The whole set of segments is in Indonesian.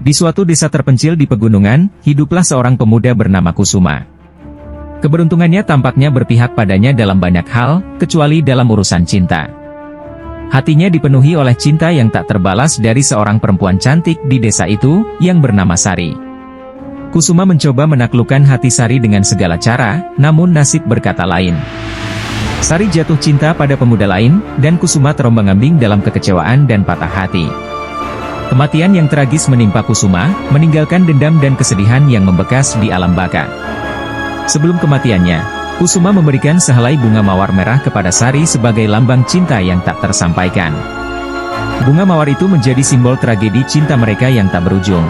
Di suatu desa terpencil di pegunungan, hiduplah seorang pemuda bernama Kusuma. Keberuntungannya tampaknya berpihak padanya dalam banyak hal, kecuali dalam urusan cinta. Hatinya dipenuhi oleh cinta yang tak terbalas dari seorang perempuan cantik di desa itu, yang bernama Sari. Kusuma mencoba menaklukkan hati Sari dengan segala cara, namun nasib berkata lain. Sari jatuh cinta pada pemuda lain, dan Kusuma terombang-ambing dalam kekecewaan dan patah hati. Kematian yang tragis menimpa Kusuma, meninggalkan dendam dan kesedihan yang membekas di alam baka. Sebelum kematiannya, Kusuma memberikan sehelai bunga mawar merah kepada Sari sebagai lambang cinta yang tak tersampaikan. Bunga mawar itu menjadi simbol tragedi cinta mereka yang tak berujung.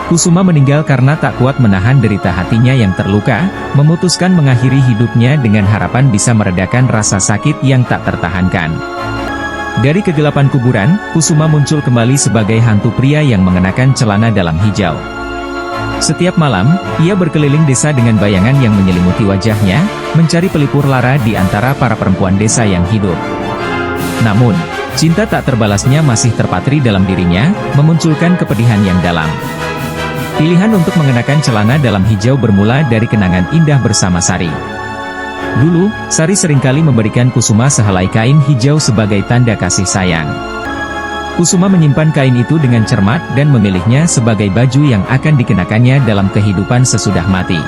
Kusuma meninggal karena tak kuat menahan derita hatinya yang terluka, memutuskan mengakhiri hidupnya dengan harapan bisa meredakan rasa sakit yang tak tertahankan. Dari kegelapan kuburan, Kusuma muncul kembali sebagai hantu pria yang mengenakan celana dalam hijau. Setiap malam, ia berkeliling desa dengan bayangan yang menyelimuti wajahnya, mencari pelipur lara di antara para perempuan desa yang hidup. Namun, cinta tak terbalasnya masih terpatri dalam dirinya, memunculkan kepedihan yang dalam. Pilihan untuk mengenakan celana dalam hijau bermula dari kenangan indah bersama Sari. Dulu, Sari seringkali memberikan Kusuma sehelai kain hijau sebagai tanda kasih sayang. Kusuma menyimpan kain itu dengan cermat dan memilihnya sebagai baju yang akan dikenakannya dalam kehidupan sesudah mati.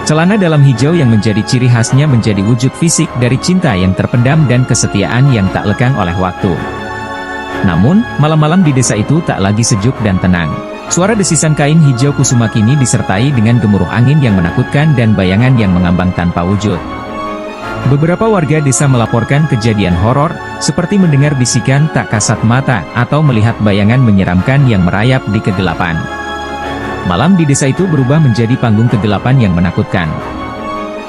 Celana dalam hijau yang menjadi ciri khasnya menjadi wujud fisik dari cinta yang terpendam dan kesetiaan yang tak lekang oleh waktu. Namun, malam-malam di desa itu tak lagi sejuk dan tenang. Suara desisan kain hijau Kusuma kini disertai dengan gemuruh angin yang menakutkan dan bayangan yang mengambang tanpa wujud. Beberapa warga desa melaporkan kejadian horor, seperti mendengar bisikan tak kasat mata, atau melihat bayangan menyeramkan yang merayap di kegelapan. Malam di desa itu berubah menjadi panggung kegelapan yang menakutkan.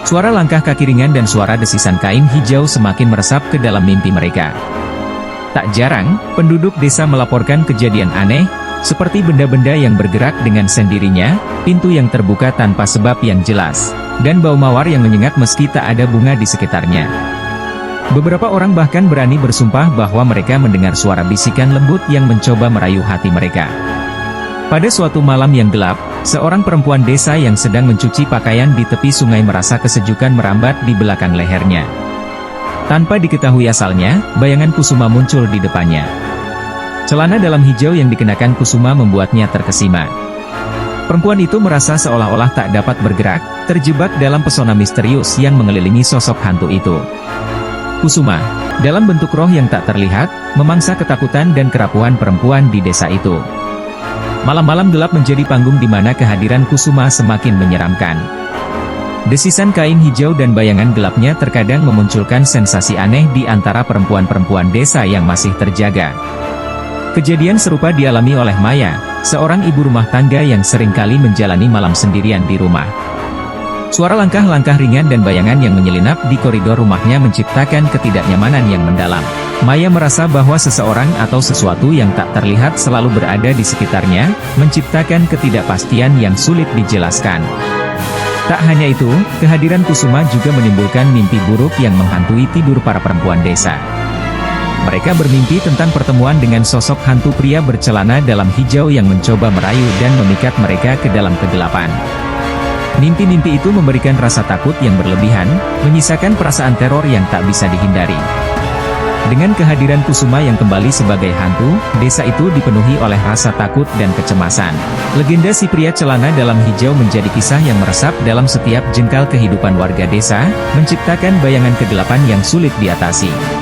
Suara langkah kaki ringan dan suara desisan kain hijau semakin meresap ke dalam mimpi mereka. Tak jarang, penduduk desa melaporkan kejadian aneh, seperti benda-benda yang bergerak dengan sendirinya, pintu yang terbuka tanpa sebab yang jelas, dan bau mawar yang menyengat meski tak ada bunga di sekitarnya. Beberapa orang bahkan berani bersumpah bahwa mereka mendengar suara bisikan lembut yang mencoba merayu hati mereka. Pada suatu malam yang gelap, seorang perempuan desa yang sedang mencuci pakaian di tepi sungai merasa kesejukan merambat di belakang lehernya. Tanpa diketahui asalnya, bayangan Kusuma muncul di depannya. Celana dalam hijau yang dikenakan Kusuma membuatnya terkesima. Perempuan itu merasa seolah-olah tak dapat bergerak, terjebak dalam pesona misterius yang mengelilingi sosok hantu itu. Kusuma, dalam bentuk roh yang tak terlihat, memangsa ketakutan dan kerapuhan perempuan di desa itu. Malam-malam gelap menjadi panggung di mana kehadiran Kusuma semakin menyeramkan. Desisan kain hijau dan bayangan gelapnya terkadang memunculkan sensasi aneh di antara perempuan-perempuan desa yang masih terjaga. Kejadian serupa dialami oleh Maya, seorang ibu rumah tangga yang seringkali menjalani malam sendirian di rumah. Suara langkah-langkah ringan dan bayangan yang menyelinap di koridor rumahnya menciptakan ketidaknyamanan yang mendalam. Maya merasa bahwa seseorang atau sesuatu yang tak terlihat selalu berada di sekitarnya, menciptakan ketidakpastian yang sulit dijelaskan. Tak hanya itu, kehadiran Kusuma juga menimbulkan mimpi buruk yang menghantui tidur para perempuan desa. Mereka bermimpi tentang pertemuan dengan sosok hantu pria bercelana dalam hijau yang mencoba merayu dan memikat mereka ke dalam kegelapan. Mimpi-mimpi itu memberikan rasa takut yang berlebihan, menyisakan perasaan teror yang tak bisa dihindari. Dengan kehadiran Kusuma yang kembali sebagai hantu, desa itu dipenuhi oleh rasa takut dan kecemasan. Legenda si pria celana dalam hijau menjadi kisah yang meresap dalam setiap jengkal kehidupan warga desa, menciptakan bayangan kegelapan yang sulit diatasi.